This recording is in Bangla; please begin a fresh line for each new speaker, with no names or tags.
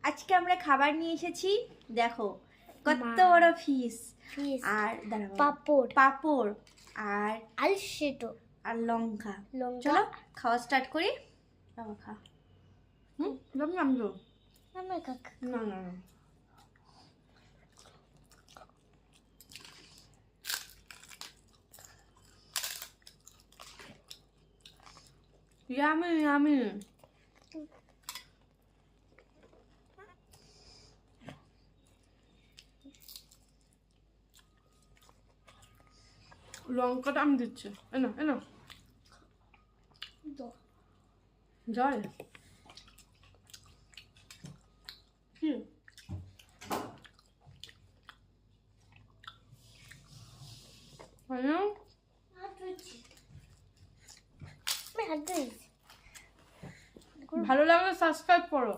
আজকে আমরা খাবার নিয়ে এসেছি, দেখো কত বড় ফিশ আর
পাপড়
পাপড় আর
আলসেটো
আর লঙ্কা।
লঙ্কা।
চলো খাওয়া স্টার্ট করি। বাবা খা। নামলো
আমার কাকা
না না না, ইয়ামি ইয়ামি। লঙ্কাটা আমি দিচ্ছি, এনো এনো জল কি ভালো লাগলে সাবস্ক্রাইব করো।